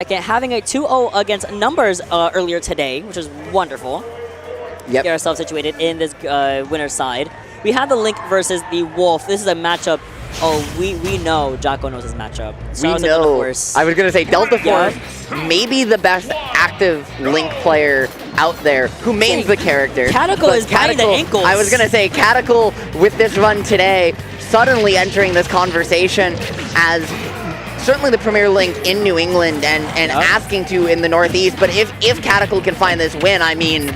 Again, having a 2-0 against numbers earlier today, which is wonderful. Yep. Get ourselves situated in this winner's side. We have the Link versus the Wolf. This is a matchup. Oh, we know Jakal knows his matchup. So We know. I was going to say Delta Force, maybe the best active Link player out there who mains the character. Kaddical is biting the ankles. I was going to say Kaddical with this run today, suddenly entering this conversation as certainly the premier Link in New England and asking to in the Northeast. But if Kaddical can find this win, I mean,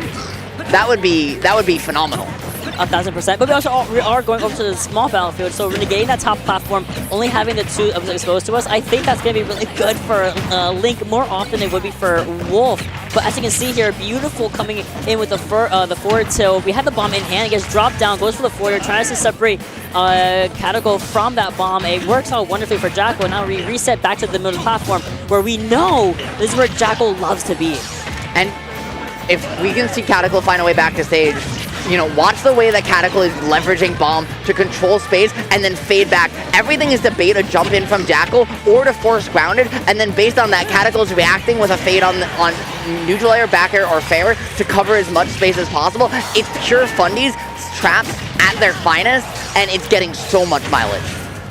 that would be phenomenal. 1,000%. But we are going over to the small battlefield, so we're negating that top platform, only having the two exposed to us. I think that's going to be really good for Link more often than it would be for Wolf. But as you can see here, beautiful coming in with the forward tilt. We have the bomb in hand. It gets dropped down, goes for the forward, tries to separate kaddical from that bomb. It works out wonderfully for Jakal. Now we reset back to the middle of the platform, where we know this is where Jakal loves to be. And if we can see kaddical find a way back to stage, you know, watch the way that kaddical is leveraging bomb to control space and then fade back. Everything is to bait a jump in from Jakal or to force grounded, and then based on that, kaddical is reacting with a fade on neutral air, back air, or fair to cover as much space as possible. It's pure fundies, traps at their finest, and it's getting so much mileage.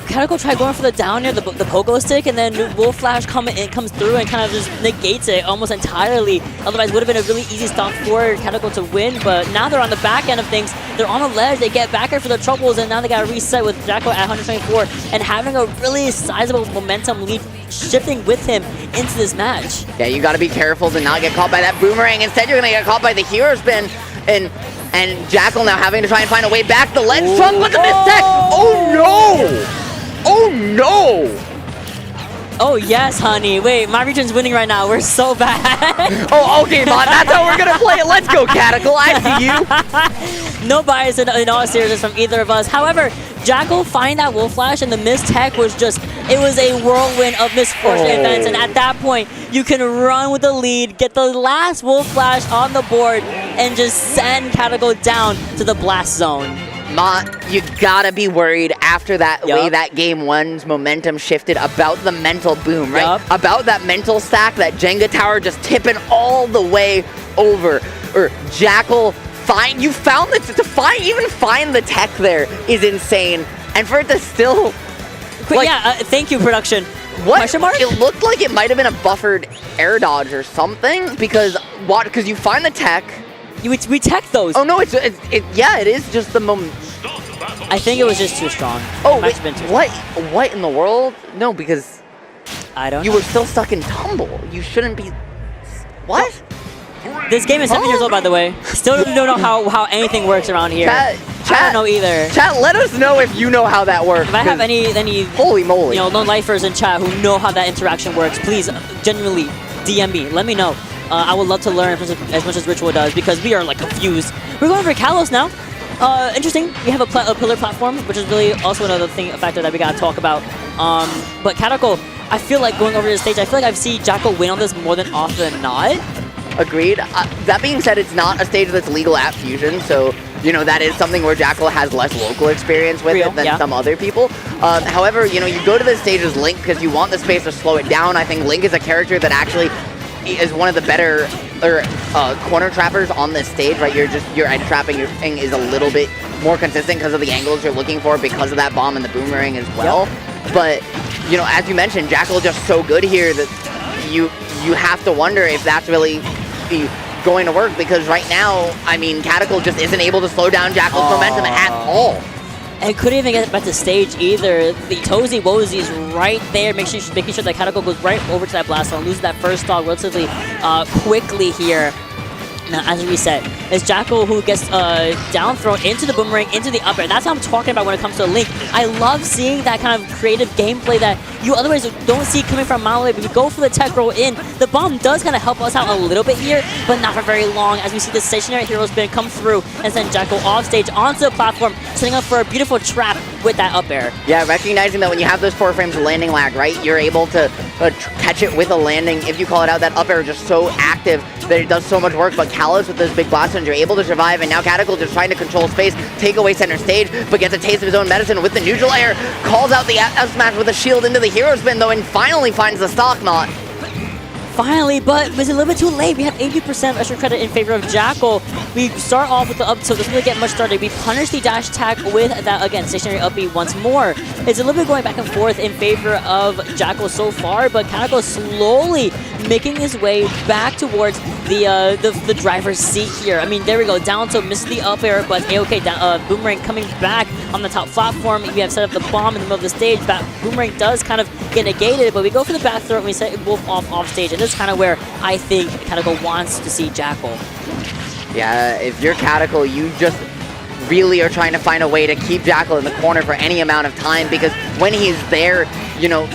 Kaddical tried going for the down air, the pogo stick, and then Wolf Flash comes through and kind of just negates it almost entirely. Otherwise, would have been a really easy stop for Kaddical to win. But now they're on the back end of things. They're on the ledge. They get back here for their troubles, and now they got to reset with Jakal at 124 and having a really sizable momentum lead shifting with him into this match. Yeah, you got to be careful to not get caught by that boomerang. Instead, you're going to get caught by the hero spin. And Jakal now having to try and find a way back. The ledge trunk with the mistake. Oh no! Oh no! Oh yes, honey. Wait, my region's winning right now. We're so bad. Oh, okay, Mon. That's how we're gonna play it. Let's go, kaddical. I see you. No bias in all seriousness from either of us. However, Jakal find that Wolf Flash and the missed tech was just, it was a whirlwind of misfortune events. And at that point, you can run with the lead, get the last Wolf Flash on the board, and just send kaddical down to the blast zone. Ma, you gotta be worried after that way that game one's momentum shifted about the mental boom, right? About that mental stack, that Jenga tower just tipping all the way over. Or Jakal, even find the tech there is insane. And for it to still... Like, thank you, production. What? Question mark? It looked like it might have been a buffered air dodge or something, because you find the tech... We tech those. Oh no, yeah, it is just the moment. I think it was just too strong. Oh, wait, what in the world? No, because you were still stuck in tumble. You shouldn't be. What? This game is 7 years old, by the way. Still don't know how anything works around here. Chat, I don't know either. Chat, let us know if you know how that works. If I have any holy moly, non-lifers in chat who know how that interaction works, please genuinely DM me. Let me know. I would love to learn as much as Ritual does, because we are like confused. We're going for Kalos now. Interesting. We have a pillar platform, which is really also another factor that we gotta talk about. But kaddical, I feel like going over to the stage, I feel like I've seen Jakal win on this more than often than not. Agreed. That being said, it's not a stage that's legal at Fusion, so you know that is something where Jakal has less local experience with it than some other people. However, you know, you go to this stage as Link because you want the space to slow it down. I think Link is a character that actually is one of the better corner trappers on this stage, right? Your edge trapping is a little bit more consistent because of the angles you're looking for, because of that bomb and the boomerang as well. But you know, as you mentioned, Jakal is just so good here that you have to wonder if that's really going to work, because right now, I mean, kaddical just isn't able to slow down Jakal's momentum at all. And couldn't even get back to stage either. The Tozy Wozy is right there, making sure that kaddical goes right over to that blast zone, loses that first stock relatively quickly here. Now, as we reset, it's Jakal who gets down thrown into the boomerang, into the up air. That's what I'm talking about when it comes to Link. I love seeing that kind of creative gameplay that you otherwise don't see coming from a mile away, but we go for the tech roll in. The bomb does kind of help us out a little bit here, but not for very long, as we see the stationary hero spin come through and send Jakal off stage onto the platform, setting up for a beautiful trap with that up air. Yeah, recognizing that when you have those 4 frames of landing lag, right, you're able to catch it with a landing. If you call it out, that up air is just so active that it does so much work. But Kalos with those big blast zones, you're able to survive, and now kaddical just trying to control space, take away center stage, but gets a taste of his own medicine with the neutral air, calls out the F smash with a shield into the hero spin though, and finally finds the stock knot. finally, but it was a little bit too late. We have 80% extra credit in favor of Jakal. We start off with the up tilt, doesn't really get much started. We punish the dash attack with that, again, stationary up B once more. It's a little bit going back and forth in favor of Jakal so far, but kaddical slowly making his way back towards the driver's seat here. I mean, there we go. Down tilt misses the up air, but A-OK. Boomerang coming back on the top platform. We have set up the bomb in the middle of the stage. Boomerang does kind of get negated, but we go for the back throw and we set Wolf off stage. And this is kind of where I think kaddical wants to see Jakal. Yeah, if you're kaddical, you just really are trying to find a way to keep Jakal in the corner for any amount of time, because when he's there, you know,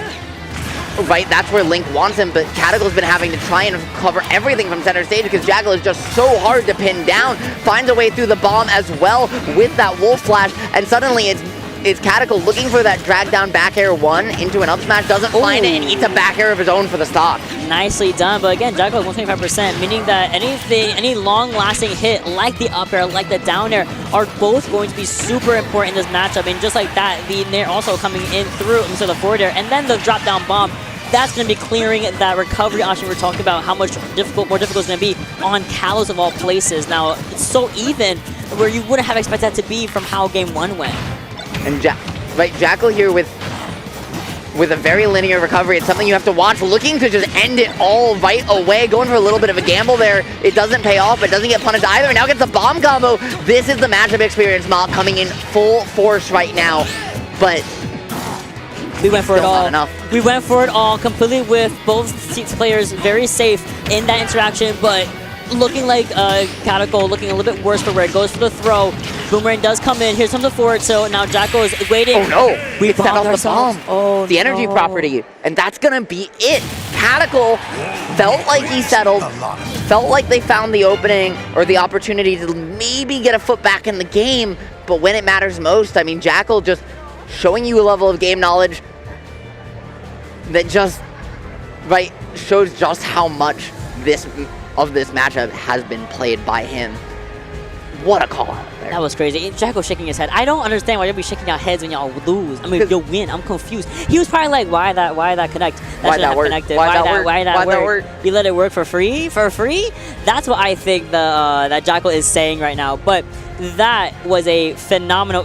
right, that's where Link wants him, but kaddical's been having to try and cover everything from center stage because Jakal is just so hard to pin down, finds a way through the bomb as well with that Wolf Flash, and suddenly it's kaddical looking for that drag down back air 1 into an up smash, doesn't find it, and eats a back air of his own for the stock. Nicely done, but again, Jakal is 125%, meaning that any long-lasting hit, like the up air, like the down air, are both going to be super important in this matchup. And just like that, the nair also coming in through into the forward air, and then the drop-down bomb. That's going to be clearing that recovery option we're talking about, how much more difficult it's going to be on Kalos of all places. Now, it's so even where you wouldn't have expected that to be from how game 1 went. And Jakal here with a very linear recovery. It's something you have to watch, looking to just end it all right away, going for a little bit of a gamble there. It doesn't pay off, but doesn't get punished either. And now gets the bomb combo. This is the matchup experience mob coming in full force right now, but we went for it all. Not enough. We went for it all, completely with both players very safe in that interaction, but looking like kaddical, looking a little bit worse for where it goes for the throw. Boomerang does come in. Here comes the forward, so now Jakal is waiting. Oh no! We set off the bomb. Oh, the energy property, and that's gonna be it. Kaddical felt like he settled, felt like they found the opening or the opportunity to maybe get a foot back in the game, but when it matters most, I mean, Jakal just showing you a level of game knowledge that just shows just how much this matchup has been played by him. What a call out there. That was crazy. Jakal shaking his head. I don't understand why y'all be shaking your heads when y'all lose. I mean, you'll win. I'm confused. He was probably like, why that connect? Why that work? Why that work? You let it work for free? For free? That's what I think that Jakal is saying right now. But that was a phenomenal.